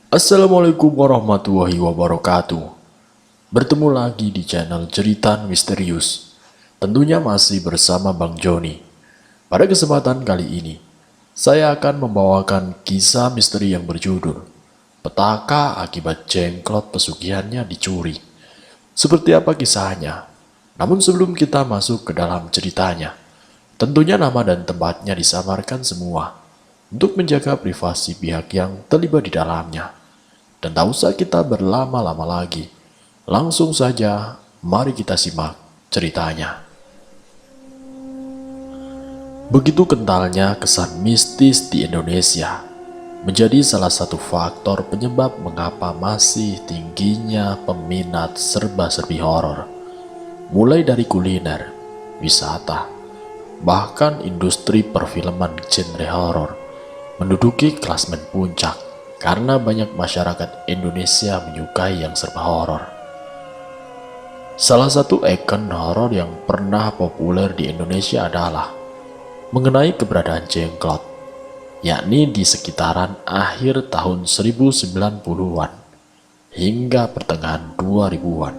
Assalamualaikum warahmatullahi wabarakatuh. Bertemu lagi di channel Cerita Misterius. Tentunya masih bersama Bang Joni. Pada kesempatan kali ini, saya akan membawakan kisah misteri yang berjudul Petaka akibat jengklot pesugihannya dicuri. Seperti apa kisahnya? Namun sebelum kita masuk ke dalam ceritanya, tentunya nama dan tempatnya disamarkan semua untuk menjaga privasi pihak yang terlibat di dalamnya. Dan tak usah kita berlama-lama lagi. Langsung saja, mari kita simak ceritanya. Begitu kentalnya kesan mistis di Indonesia, menjadi salah satu faktor penyebab mengapa masih tingginya peminat serba-serbi horor. Mulai dari kuliner, wisata, bahkan industri perfilman genre horor menduduki klasmen puncak karena banyak masyarakat Indonesia menyukai yang serba horor. Salah satu ikon horor yang pernah populer di Indonesia adalah mengenai keberadaan jengklot, yakni di sekitaran akhir tahun 1090-an hingga pertengahan 2000-an.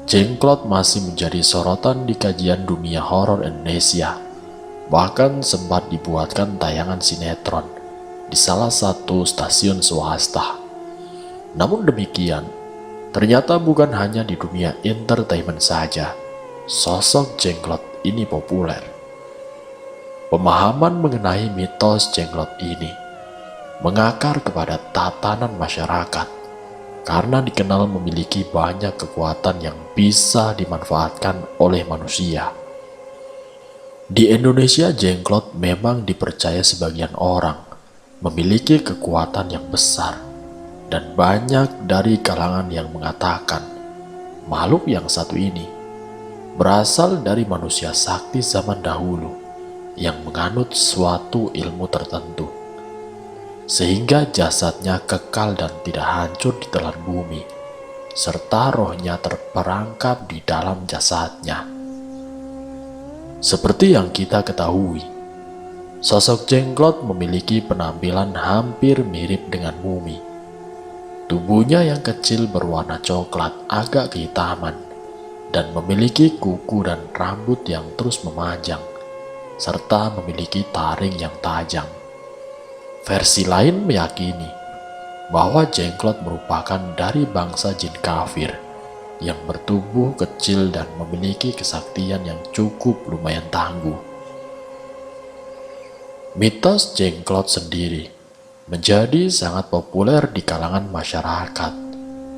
Jengklot masih menjadi sorotan di kajian dunia horor Indonesia. Bahkan sempat dibuatkan tayangan sinetron di salah satu stasiun swasta. Namun demikian, ternyata bukan hanya di dunia entertainment saja sosok jengklot ini populer. Pemahaman mengenai mitos jengklot ini mengakar kepada tatanan masyarakat karena dikenal memiliki banyak kekuatan yang bisa dimanfaatkan oleh manusia. Di Indonesia, jengklot memang dipercaya sebagian orang memiliki kekuatan yang besar, dan banyak dari kalangan yang mengatakan makhluk yang satu ini berasal dari manusia sakti zaman dahulu yang menganut suatu ilmu tertentu, sehingga jasadnya kekal dan tidak hancur di telan bumi, serta rohnya terperangkap di dalam jasadnya. Seperti yang kita ketahui, sosok jengklot memiliki penampilan hampir mirip dengan mumi. Tubuhnya yang kecil berwarna coklat agak kehitaman dan memiliki kuku dan rambut yang terus memanjang, serta memiliki taring yang tajam. Versi lain meyakini bahwa jengklot merupakan dari bangsa jin kafir yang bertubuh kecil dan memiliki kesaktian yang cukup lumayan tangguh. Mitos jengklot sendiri menjadi sangat populer di kalangan masyarakat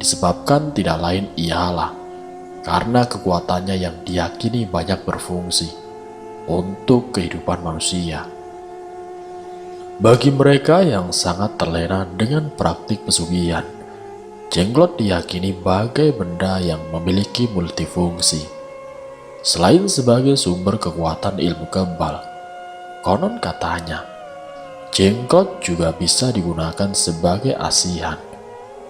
disebabkan tidak lain ialah karena kekuatannya yang diyakini banyak berfungsi untuk kehidupan manusia. Bagi mereka yang sangat terlena dengan praktik pesugihan, jengklot diyakini bagai benda yang memiliki multifungsi. Selain sebagai sumber kekuatan ilmu kebal, konon katanya, jengklot juga bisa digunakan sebagai asihan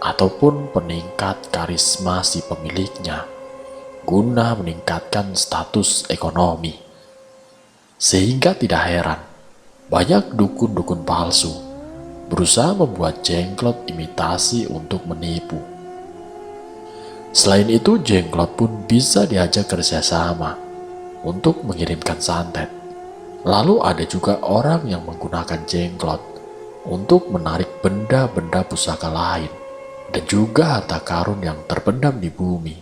ataupun peningkat karisma si pemiliknya guna meningkatkan status ekonomi. Sehingga tidak heran, banyak dukun-dukun palsu berusaha membuat jengklot imitasi untuk menipu. Selain itu, jengklot pun bisa diajak kerjasama untuk mengirimkan santet. Lalu ada juga orang yang menggunakan jengklot untuk menarik benda-benda pusaka lain dan juga harta karun yang terpendam di bumi.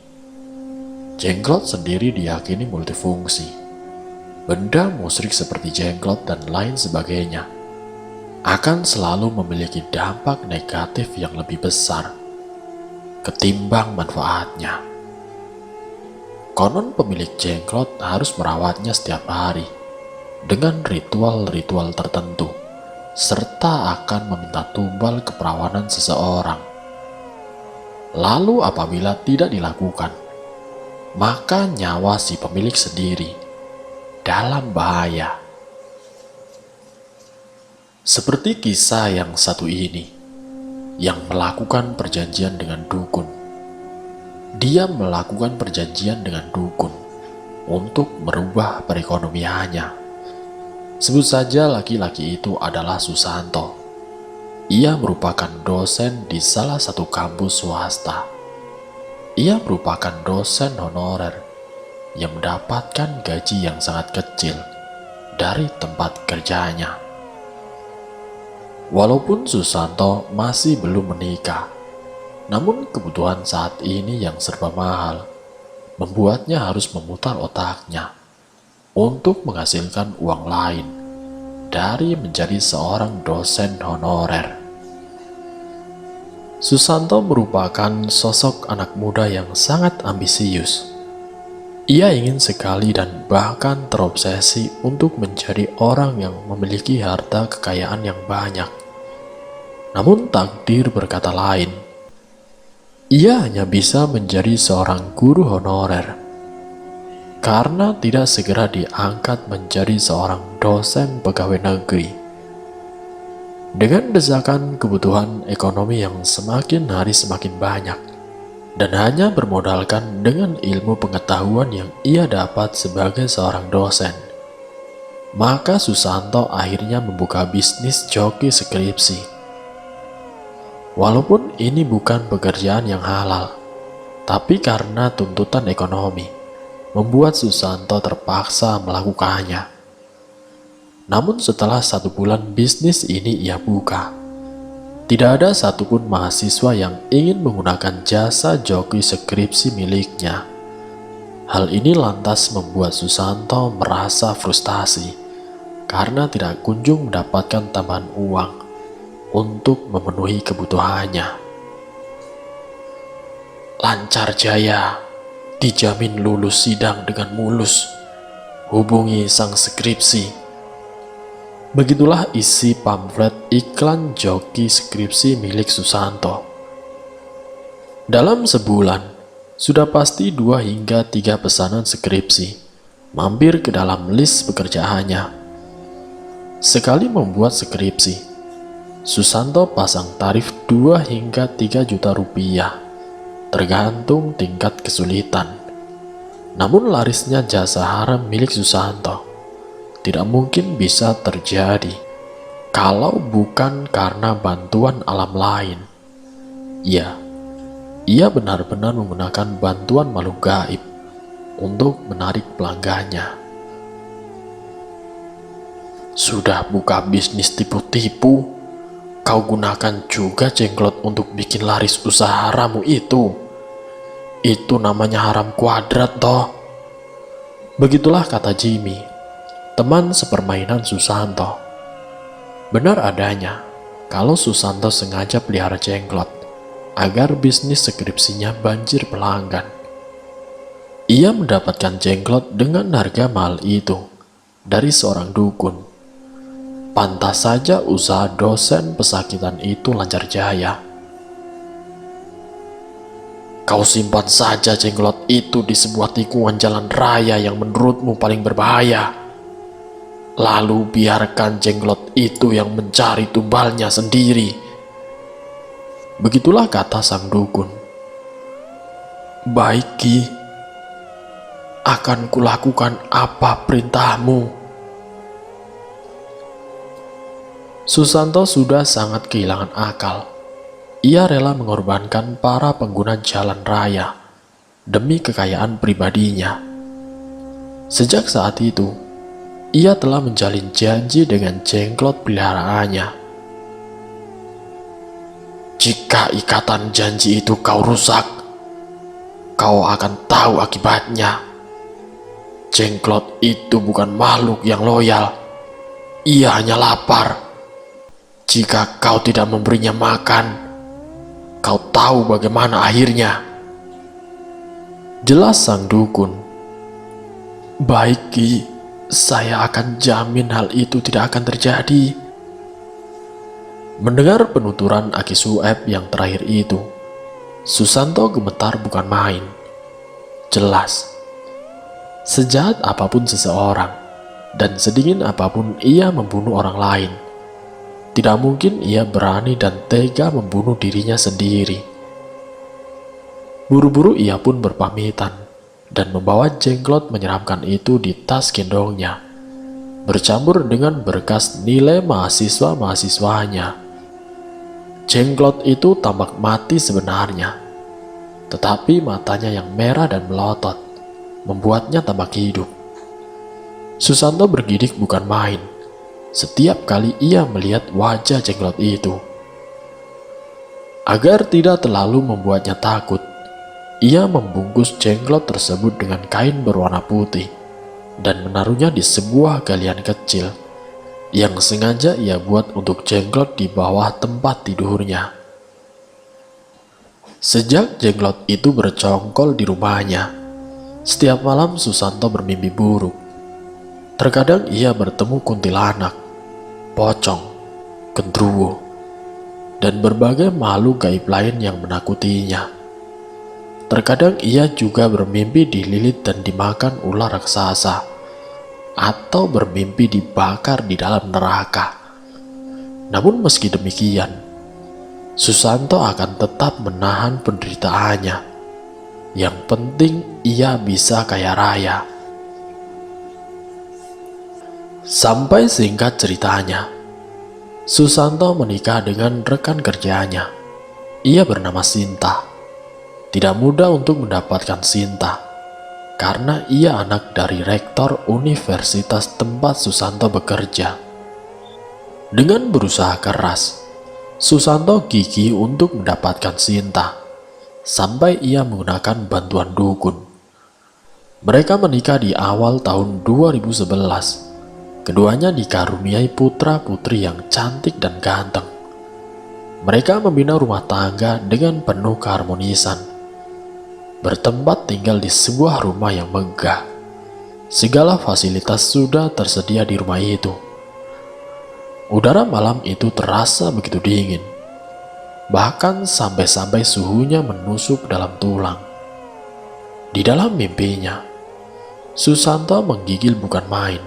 Jengklot sendiri diyakini multifungsi. Benda musyrik seperti jengklot dan lain sebagainya akan selalu memiliki dampak negatif yang lebih besar ketimbang manfaatnya. Konon pemilik jengklot harus merawatnya setiap hari dengan ritual-ritual tertentu, serta akan meminta tumbal keperawanan seseorang. Lalu apabila tidak dilakukan, maka nyawa si pemilik sendiri dalam bahaya. Seperti kisah yang satu ini, yang melakukan perjanjian dengan dukun. Dia melakukan perjanjian dengan dukun untuk merubah perekonomiannya. Sebut saja laki-laki itu adalah Susanto. Ia merupakan dosen di salah satu kampus swasta. Ia merupakan dosen honorer yang mendapatkan gaji yang sangat kecil dari tempat kerjanya. Walaupun Susanto masih belum menikah, namun kebutuhan saat ini yang serba mahal membuatnya harus memutar otaknya untuk menghasilkan uang lain dari menjadi seorang dosen honorer. Susanto merupakan sosok anak muda yang sangat ambisius. Ia ingin sekali dan bahkan terobsesi untuk menjadi orang yang memiliki harta kekayaan yang banyak. Namun takdir berkata lain. Ia hanya bisa menjadi seorang guru honorer karena tidak segera diangkat menjadi seorang dosen pegawai negeri. Dengan desakan kebutuhan ekonomi yang semakin hari semakin banyak, dan hanya bermodalkan dengan ilmu pengetahuan yang ia dapat sebagai seorang dosen, maka Susanto akhirnya membuka bisnis joki skripsi. Walaupun ini bukan pekerjaan yang halal, tapi karena tuntutan ekonomi, membuat Susanto terpaksa melakukannya. Namun setelah 1 bulan bisnis ini ia buka, tidak ada satupun mahasiswa yang ingin menggunakan jasa joki skripsi miliknya. Hal ini lantas membuat Susanto merasa frustasi karena tidak kunjung mendapatkan tambahan uang untuk memenuhi kebutuhannya. Lancar jaya, dijamin lulus sidang dengan mulus. Hubungi sang skripsi. Begitulah isi pamflet iklan joki skripsi milik Susanto. Dalam sebulan, sudah pasti 2 hingga 3 pesanan skripsi mampir ke dalam list pekerjaannya. Sekali membuat skripsi, Susanto pasang tarif 2 hingga 3 juta rupiah, tergantung tingkat kesulitan. Namun larisnya jasa haram milik Susanto tidak mungkin bisa terjadi kalau bukan karena bantuan alam lain. Ya, ia benar-benar menggunakan bantuan makhluk gaib untuk menarik pelanggannya. Sudah buka bisnis tipu-tipu, kau gunakan juga Jenglot untuk bikin laris usaha haramu itu. Itu namanya haram kuadrat toh. Begitulah kata Jimmy, teman sepermainan Susanto. Benar adanya kalau Susanto sengaja pelihara Jenglot agar bisnis skripsinya banjir pelanggan. Ia mendapatkan Jenglot dengan harga mahal itu dari seorang dukun. Pantas saja usaha dosen pesakitan itu lancar jaya. Kau simpan saja Jenglot itu di sebuah tikungan jalan raya yang menurutmu paling berbahaya. Lalu biarkan Jenglot itu yang mencari tumbalnya sendiri. Begitulah kata sang dukun. Baik Ki, akan kulakukan apa perintahmu. Susanto sudah sangat kehilangan akal. Ia rela mengorbankan para pengguna jalan raya demi kekayaan pribadinya. Sejak saat itu, ia telah menjalin janji dengan Jenglot peliharaannya. Jika ikatan janji itu kau rusak, kau akan tahu akibatnya. Jenglot itu bukan makhluk yang loyal. Ia hanya lapar. Jika kau tidak memberinya makan, kau tahu bagaimana akhirnya. Jelas sang dukun. Baik Ki, saya akan jamin hal itu tidak akan terjadi. Mendengar penuturan Aki Sueb yang terakhir itu, Susanto gemetar bukan main. Jelas, sejahat apapun seseorang dan sedingin apapun ia membunuh orang lain, tidak mungkin ia berani dan tega membunuh dirinya sendiri. Buru-buru ia pun berpamitan dan membawa Jenglot menyeramkan itu di tas gendongnya, bercampur dengan berkas nilai mahasiswa-mahasiswanya. Jenglot itu tampak mati sebenarnya, tetapi matanya yang merah dan melotot membuatnya tampak hidup. Susanto bergidik bukan main setiap kali ia melihat wajah jenglot itu. Agar tidak terlalu membuatnya takut, ia membungkus jenglot tersebut dengan kain berwarna putih dan menaruhnya di sebuah galian kecil yang sengaja ia buat untuk jenglot di bawah tempat tidurnya. Sejak jenglot itu bercongkol di rumahnya, setiap malam Susanto bermimpi buruk. Terkadang ia bertemu kuntilanak, pocong, genderuwo, dan berbagai makhluk gaib lain yang menakutinya. Terkadang ia juga bermimpi dililit dan dimakan ular raksasa, atau bermimpi dibakar di dalam neraka. Namun meski demikian, Susanto akan tetap menahan penderitaannya. Yang penting ia bisa kaya raya. Sampai singkat ceritanya, Susanto menikah dengan rekan kerjanya. Ia bernama Sinta. Tidak mudah untuk mendapatkan Sinta, karena ia anak dari rektor universitas tempat Susanto bekerja. Dengan berusaha keras, Susanto gigih untuk mendapatkan Sinta, sampai ia menggunakan bantuan dukun. Mereka menikah di awal tahun 2011. Keduanya dikaruniai putra-putri yang cantik dan ganteng. Mereka membina rumah tangga dengan penuh keharmonisan, bertempat tinggal di sebuah rumah yang megah. Segala fasilitas sudah tersedia di rumah itu. Udara malam itu terasa begitu dingin, bahkan sampai-sampai suhunya menusuk dalam tulang. Di dalam mimpinya, Susanto menggigil bukan main.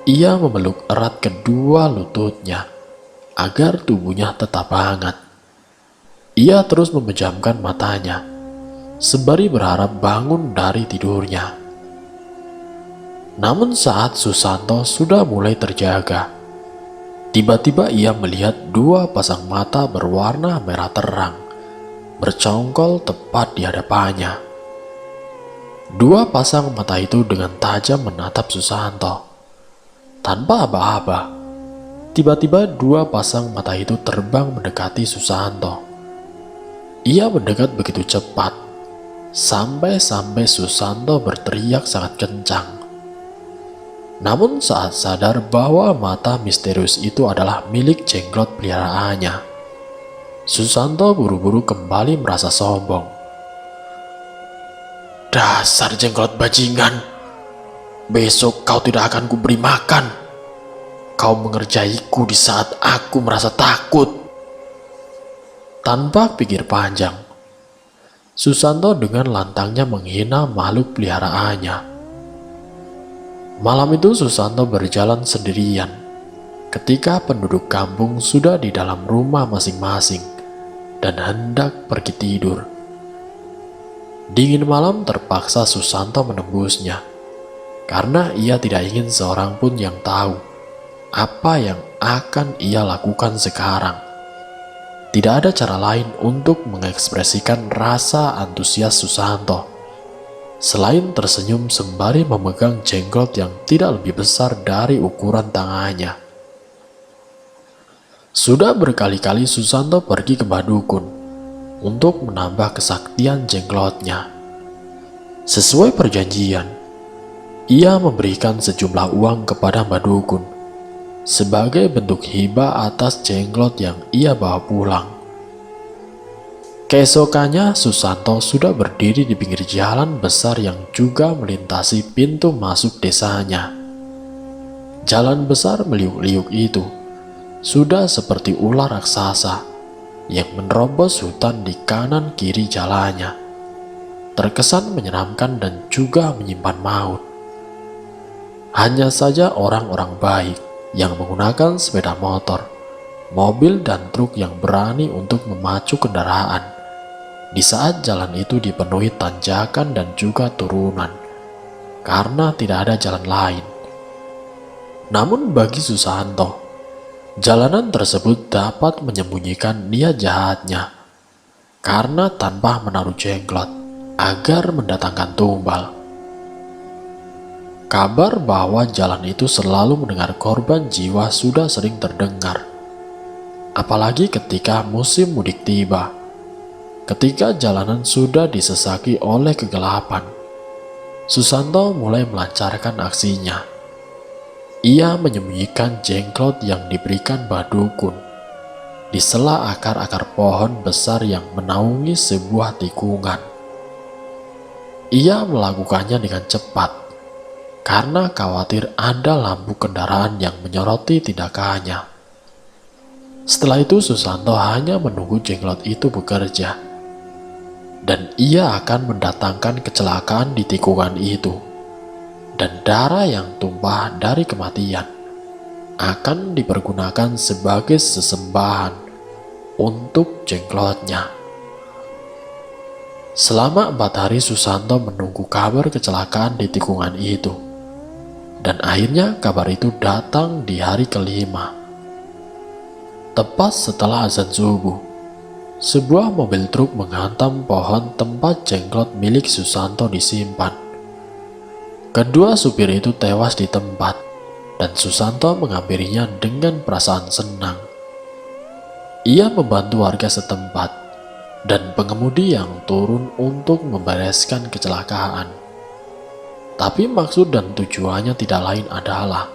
Ia memeluk erat kedua lututnya agar tubuhnya tetap hangat. Ia terus memejamkan matanya sembari berharap bangun dari tidurnya. Namun saat Susanto sudah mulai terjaga, tiba-tiba ia melihat dua pasang mata berwarna merah terang bercongkol tepat di hadapannya. Dua pasang mata itu dengan tajam menatap Susanto. Tanpa aba-aba, tiba-tiba dua pasang mata itu terbang mendekati Susanto. Ia mendekat begitu cepat, sampai-sampai Susanto berteriak sangat kencang. Namun saat sadar bahwa mata misterius itu adalah milik jenglot peliharaannya, Susanto buru-buru kembali merasa sombong. "Dasar jenglot bajingan, besok kau tidak akan kuberi makan. Kau mengerjaiku di saat aku merasa takut." Tanpa pikir panjang, Susanto dengan lantangnya menghina makhluk peliharaannya. Malam itu Susanto berjalan sendirian ketika penduduk kampung sudah di dalam rumah masing-masing dan hendak pergi tidur. Dingin malam terpaksa Susanto menembusnya, karena ia tidak ingin seorang pun yang tahu apa yang akan ia lakukan sekarang. Tidak ada cara lain untuk mengekspresikan rasa antusias Susanto selain tersenyum sembari memegang jenglot yang tidak lebih besar dari ukuran tangannya. Sudah berkali-kali Susanto pergi ke Mbah Dukun untuk menambah kesaktian jenglotnya. Sesuai perjanjian, ia memberikan sejumlah uang kepada Mbah Dukun sebagai bentuk hibah atas jenglot yang ia bawa pulang. Keesokannya Susanto sudah berdiri di pinggir jalan besar yang juga melintasi pintu masuk desanya. Jalan besar meliuk-liuk itu sudah seperti ular raksasa yang menerobos hutan di kanan kiri jalannya. Terkesan menyeramkan dan juga menyimpan maut. Hanya saja orang-orang baik yang menggunakan sepeda motor, mobil dan truk yang berani untuk memacu kendaraan di saat jalan itu dipenuhi tanjakan dan juga turunan karena tidak ada jalan lain. Namun bagi Susanto, Jalanan tersebut dapat menyembunyikan niat jahatnya karena tanpa menaruh jenglot agar mendatangkan tumbal. Kabar bahwa jalan itu selalu mendengar korban jiwa sudah sering terdengar. Apalagi ketika musim mudik tiba, ketika jalanan sudah disesaki oleh kegelapan, Susanto mulai melancarkan aksinya. Ia menyembunyikan jenglot yang diberikan Mbah Dukun di sela akar-akar pohon besar yang menaungi sebuah tikungan. Ia melakukannya dengan cepat karena khawatir ada lampu kendaraan yang menyoroti tindakannya. Setelah itu Susanto hanya menunggu jenglot itu bekerja, dan ia akan mendatangkan kecelakaan di tikungan itu, dan darah yang tumpah dari kematian akan dipergunakan sebagai sesembahan untuk jenglotnya. Selama 4 hari Susanto menunggu kabar kecelakaan di tikungan itu, dan akhirnya kabar itu datang di hari kelima. Tepat setelah azan subuh, sebuah mobil truk menghantam pohon tempat jenglot milik Susanto disimpan. Kedua supir itu tewas di tempat, dan Susanto menghampirinya dengan perasaan senang. Ia membantu warga setempat dan pengemudi yang turun untuk membereskan kecelakaan. Tapi maksud dan tujuannya tidak lain adalah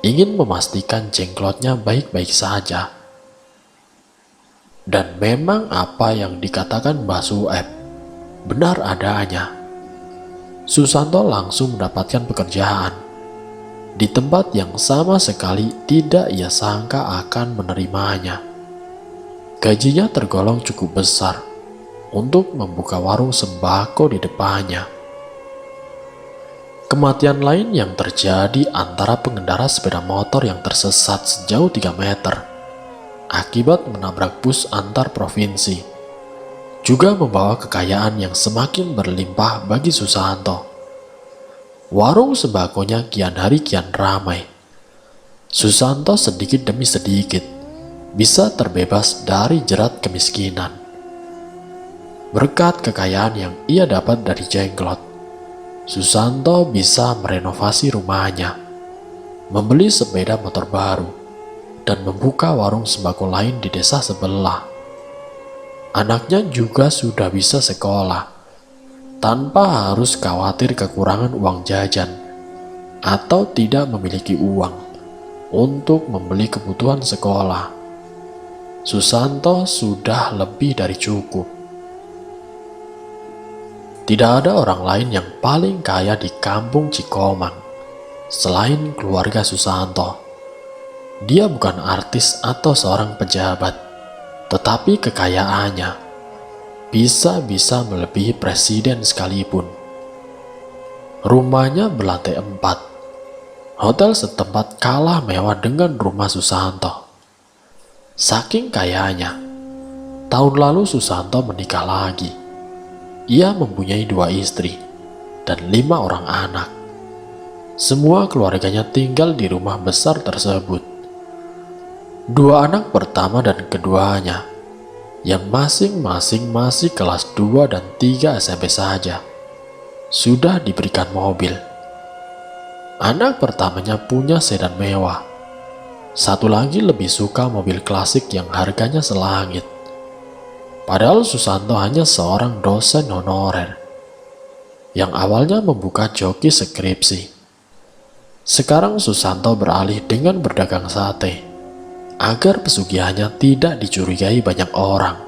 ingin memastikan jenglotnya baik-baik saja. Dan memang apa yang dikatakan Mbah Sueb benar adanya. Susanto langsung mendapatkan pekerjaan di tempat yang sama sekali tidak ia sangka akan menerimanya. Gajinya tergolong cukup besar untuk membuka warung sembako di depannya. Kematian lain yang terjadi antara pengendara sepeda motor yang tersesat sejauh 3 meter akibat menabrak bus antar provinsi juga membawa kekayaan yang semakin berlimpah bagi Susanto. Warung sembakonya kian hari kian ramai. Susanto sedikit demi sedikit bisa terbebas dari jerat kemiskinan. Berkat kekayaan yang ia dapat dari jenglot, Susanto bisa merenovasi rumahnya, membeli sepeda motor baru, dan membuka warung sembako lain di desa sebelah. Anaknya juga sudah bisa sekolah tanpa harus khawatir kekurangan uang jajan atau tidak memiliki uang untuk membeli kebutuhan sekolah. Susanto sudah lebih dari cukup. Tidak ada orang lain yang paling kaya di kampung Cikomang selain keluarga Susanto. Dia bukan artis atau seorang pejabat, tetapi kekayaannya bisa-bisa melebihi presiden sekalipun. Rumahnya berlantai 4. Hotel setempat kalah mewah dengan rumah Susanto. Saking kayanya, tahun lalu Susanto menikah lagi. Ia mempunyai 2 istri dan 5 orang anak. Semua keluarganya tinggal di rumah besar tersebut. 2 anak pertama dan keduanya, yang masing-masing masih kelas 2 dan 3 SMP saja, sudah diberikan mobil. Anak pertamanya punya sedan mewah. Satu lagi lebih suka mobil klasik yang harganya selangit. Padahal Susanto hanya seorang dosen honorer yang awalnya membuka joki skripsi. Sekarang Susanto beralih dengan berdagang sate agar pesugihannya tidak dicurigai banyak orang.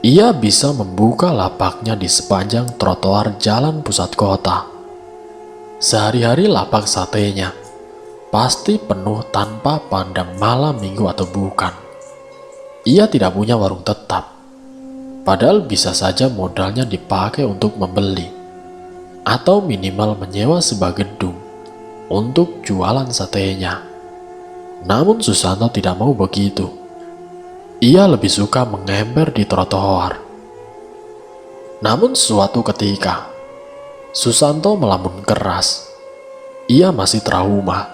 Ia bisa membuka lapaknya di sepanjang trotoar jalan pusat kota. Sehari-hari lapak satenya pasti penuh tanpa pandang malam minggu atau bukan. Ia tidak punya warung tetap, padahal bisa saja modalnya dipakai untuk membeli atau minimal menyewa sebuah gedung untuk jualan satenya. Namun Susanto tidak mau begitu. Ia lebih suka mengember di trotoar. Namun suatu ketika, Susanto melamun keras. Ia masih trauma.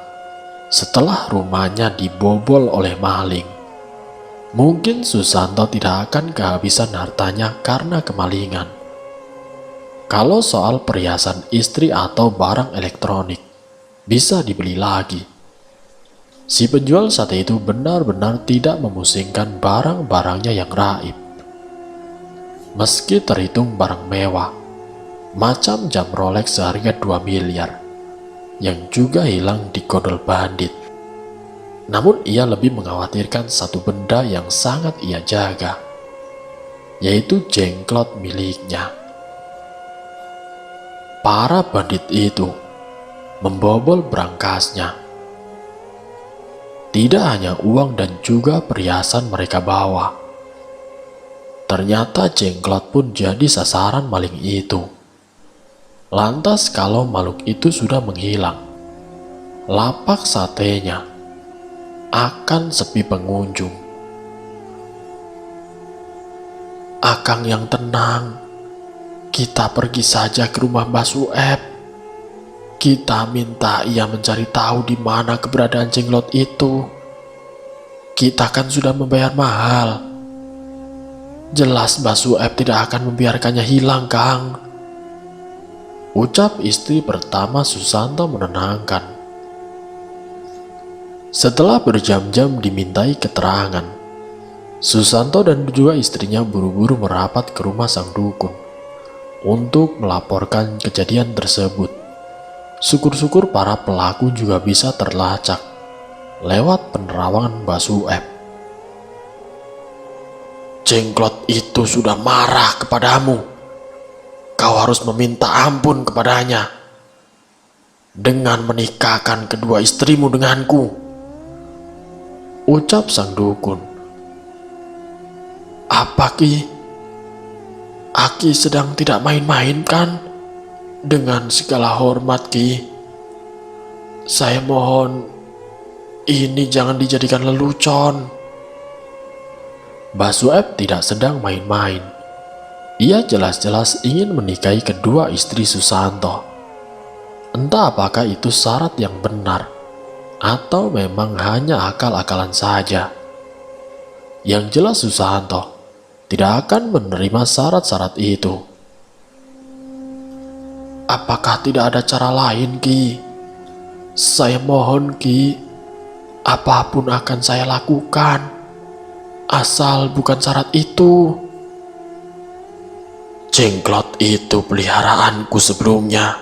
setelah rumahnya dibobol oleh maling. Mungkin Susanto tidak akan kehabisan hartanya karena kemalingan. Kalau soal perhiasan istri atau barang elektronik, bisa dibeli lagi. Si penjual sate itu benar-benar tidak memusingkan barang-barangnya yang raib. Meski terhitung barang mewah, macam jam Rolex seharga 2 miliar, yang juga hilang di godol bandit. Namun ia lebih mengkhawatirkan satu benda yang sangat ia jaga, yaitu jengklot miliknya. Para bandit itu membobol brangasnya. Tidak hanya uang dan juga perhiasan mereka bawa. Ternyata jengklot pun jadi sasaran maling itu. Lantas kalau makhluk itu sudah menghilang, lapak satenya akan sepi pengunjung. Akang yang tenang, kita pergi saja ke rumah Mbah Sueb. Kita minta ia mencari tahu di mana keberadaan jenglot itu. Kita kan sudah membayar mahal. Jelas Mbah Sueb tidak akan membiarkannya hilang, Kang. Ucap istri pertama Susanto menenangkan. Setelah berjam-jam dimintai keterangan, Susanto dan juga istrinya buru-buru merapat ke rumah sang dukun untuk melaporkan kejadian tersebut. Syukur-syukur para pelaku juga bisa terlacak lewat penerawangan Mbah Sueb. Jengklot itu sudah marah kepadamu. Kau harus meminta ampun kepadanya dengan menikahkan kedua istrimu denganku, ucap sang dukun. Apa Ki? Aki sedang tidak main-main kan? Dengan segala hormat Ki, saya mohon ini jangan dijadikan lelucon. Mbah Sueb tidak sedang main-main. Ia jelas-jelas ingin menikahi kedua istri Susanto. Entah apakah itu syarat yang benar atau memang hanya akal-akalan saja. Yang jelas Susanto tidak akan menerima syarat-syarat itu. Apakah tidak ada cara lain, Ki? Saya mohon, Ki. Apapun akan saya lakukan, asal bukan syarat itu. Jengklot itu peliharaanku sebelumnya.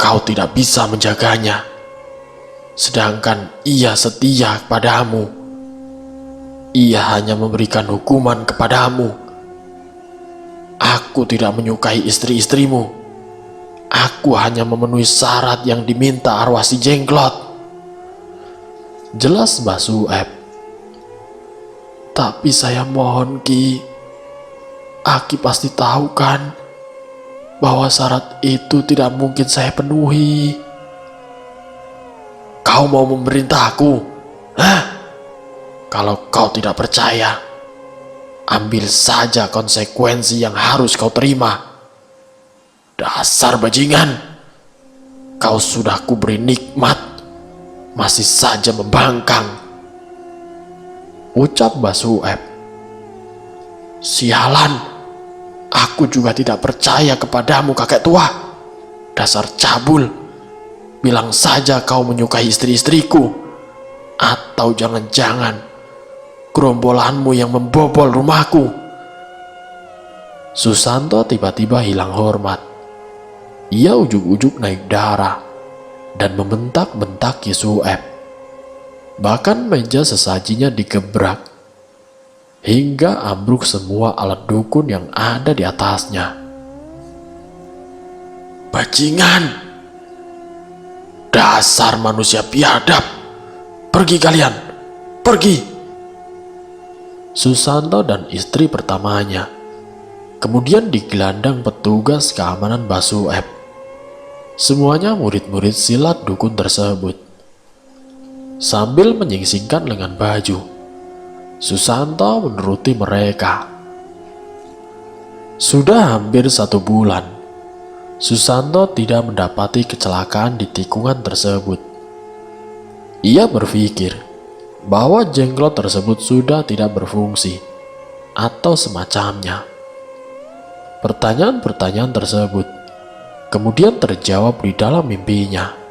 Kau tidak bisa menjaganya. Sedangkan ia setia kepadamu. Ia hanya memberikan hukuman kepadamu. Aku tidak menyukai istri-istrimu. Aku hanya memenuhi syarat yang diminta arwah si jengklot. Jelas Mbah Sueb. Tapi saya mohon Ki, Aki pasti tahu kan bahwa syarat itu tidak mungkin saya penuhi. Kau mau memerintahku? Hah? Kalau kau tidak percaya, ambil saja konsekuensi yang harus kau terima. Dasar bajingan, kau sudah kuberi nikmat, masih saja membangkang, ucap Mbah Sueb. Sialan, aku juga tidak percaya kepadamu kakek tua. Dasar cabul, bilang saja kau menyukai istri-istriku, atau jangan-jangan gerombolanmu yang membobol rumahku. Susanto tiba-tiba hilang hormat. Ia ujuk-ujuk naik darah dan membentak-bentak Ki Sueb. Bahkan meja sesajinya digebrak hingga ambruk semua alat dukun yang ada di atasnya. Bajingan! Dasar manusia biadab! Pergi kalian! Pergi! Susanto dan istri pertamanya kemudian digelandang petugas keamanan Mbah Sueb. Semuanya murid-murid silat dukun tersebut. Sambil menyingsingkan lengan baju, Susanto menuruti mereka. Sudah hampir 1 bulan, Susanto tidak mendapati kecelakaan di tikungan tersebut. Ia berpikir bahwa jenglot tersebut sudah tidak berfungsi atau semacamnya. Pertanyaan-pertanyaan tersebut kemudian terjawab di dalam mimpinya.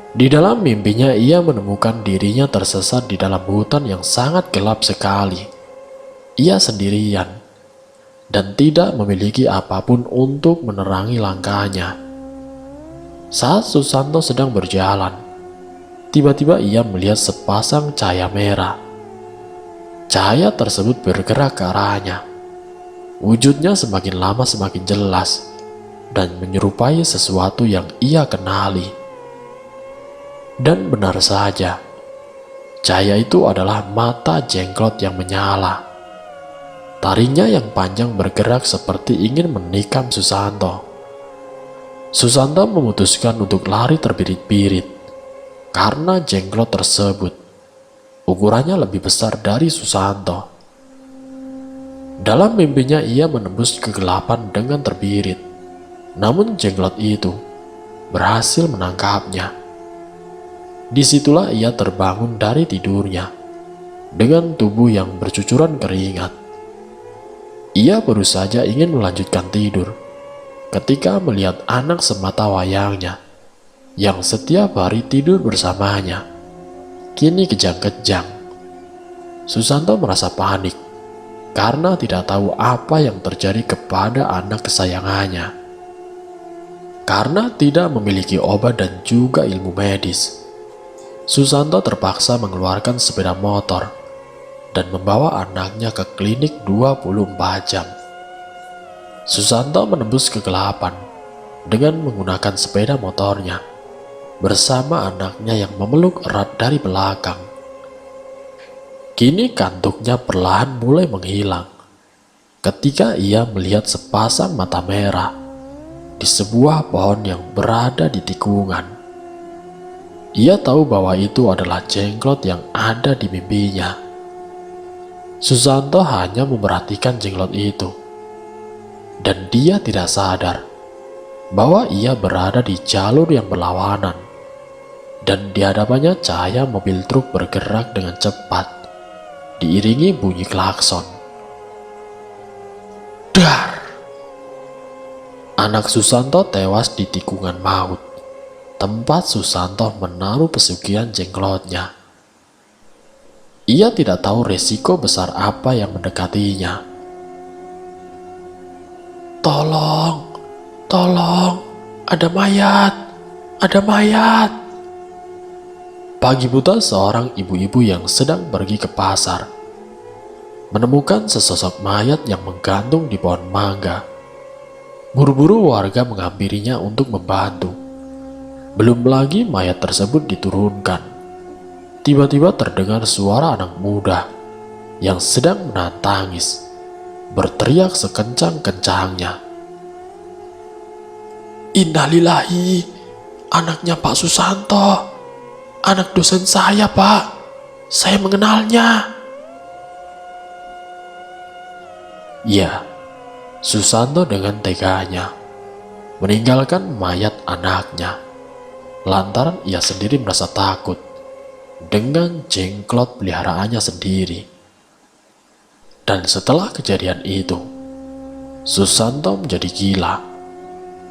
Di dalam mimpinya ia menemukan dirinya tersesat di dalam hutan yang sangat gelap sekali. Ia sendirian dan tidak memiliki apapun untuk menerangi langkahnya. Saat Susanto sedang berjalan, tiba-tiba ia melihat sepasang cahaya merah. Cahaya tersebut bergerak ke arahnya. Wujudnya semakin lama semakin jelas dan menyerupai sesuatu yang ia kenali. Dan benar saja, cahaya itu adalah mata jenglot yang menyala. Taringnya yang panjang bergerak seperti ingin menikam Susanto. Susanto memutuskan untuk lari terbirit-birit karena jenglot tersebut ukurannya lebih besar dari Susanto. Dalam mimpinya ia menembus kegelapan dengan terbirit, namun jenglot itu berhasil menangkapnya. Disitulah ia terbangun dari tidurnya dengan tubuh yang bercucuran keringat. Ia baru saja ingin melanjutkan tidur ketika melihat anak semata wayangnya yang setiap hari tidur bersamanya kini kejang-kejang. Susanto merasa panik karena tidak tahu apa yang terjadi kepada anak kesayangannya. Karena tidak memiliki obat dan juga ilmu medis, Susanto terpaksa mengeluarkan sepeda motor dan membawa anaknya ke klinik 24 jam. Susanto menembus kegelapan dengan menggunakan sepeda motornya bersama anaknya yang memeluk erat dari belakang. Kini kantuknya perlahan mulai menghilang ketika ia melihat sepasang mata merah di sebuah pohon yang berada di tikungan. Ia tahu bahwa itu adalah jenglot yang ada di mimpinya. Susanto hanya memperhatikan jenglot itu, dan dia tidak sadar bahwa ia berada di jalur yang berlawanan, dan di hadapannya cahaya mobil truk bergerak dengan cepat, diiringi bunyi klakson. Dar! Anak Susanto tewas di tikungan maut, tempat Susanto menaruh pesugihan jenglotnya. Ia tidak tahu resiko besar apa yang mendekatinya. Tolong, tolong, ada mayat, ada mayat. Pagi buta seorang ibu-ibu yang sedang pergi ke pasar menemukan sesosok mayat yang menggantung di pohon mangga. Buru-buru warga menghampirinya untuk membantu. Belum lagi mayat tersebut diturunkan, tiba-tiba terdengar suara anak muda yang sedang menahan tangis berteriak sekencang-kencangnya. Innalillahi, anaknya Pak Susanto, anak dosen saya Pak, saya mengenalnya. Ya, Susanto dengan teganya meninggalkan mayat anaknya lantaran ia sendiri merasa takut dengan jenglot peliharaannya sendiri. Dan setelah kejadian itu, Susanto menjadi gila.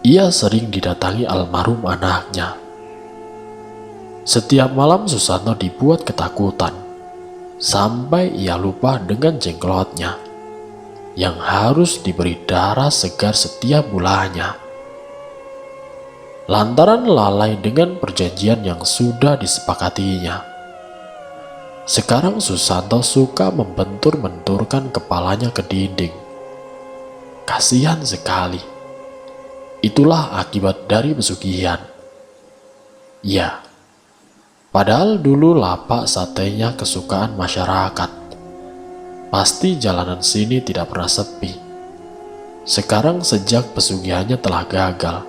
Ia sering didatangi almarhum anaknya. Setiap malam Susanto dibuat ketakutan sampai ia lupa dengan jenglotnya yang harus diberi darah segar setiap bulannya. Lantaran lalai dengan perjanjian yang sudah disepakatinya. Sekarang Susanto suka membentur-benturkan kepalanya ke dinding. Kasihan sekali. Itulah akibat dari pesugihan. Ya, padahal dulu lapak satenya kesukaan masyarakat. Pasti jalanan sini tidak pernah sepi. Sekarang sejak pesugihannya telah gagal,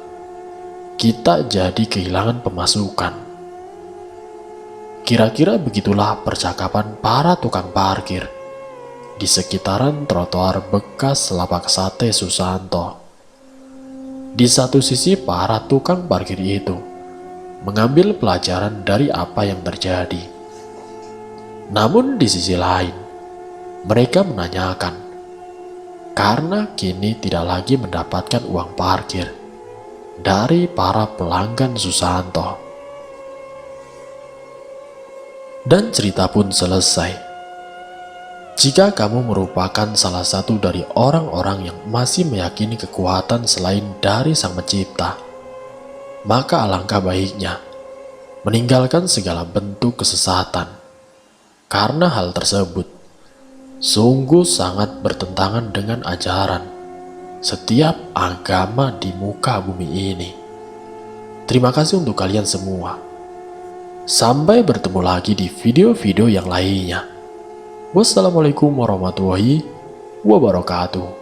kita jadi kehilangan pemasukan. Kira-kira begitulah percakapan para tukang parkir di sekitaran trotoar bekas lapak sate Susanto. Di satu sisi para tukang parkir itu mengambil pelajaran dari apa yang terjadi. Namun di sisi lain, mereka menanyakan, karena kini tidak lagi mendapatkan uang parkir dari para pelanggan Susanto. Dan cerita pun selesai. Jika kamu merupakan salah satu dari orang-orang yang masih meyakini kekuatan selain dari Sang Pencipta, maka alangkah baiknya meninggalkan segala bentuk kesesatan, karena hal tersebut sungguh sangat bertentangan dengan ajaran setiap agama di muka bumi ini. Terima kasih untuk kalian semua. Sampai bertemu lagi di video-video yang lainnya. Wassalamualaikum warahmatullahi wabarakatuh.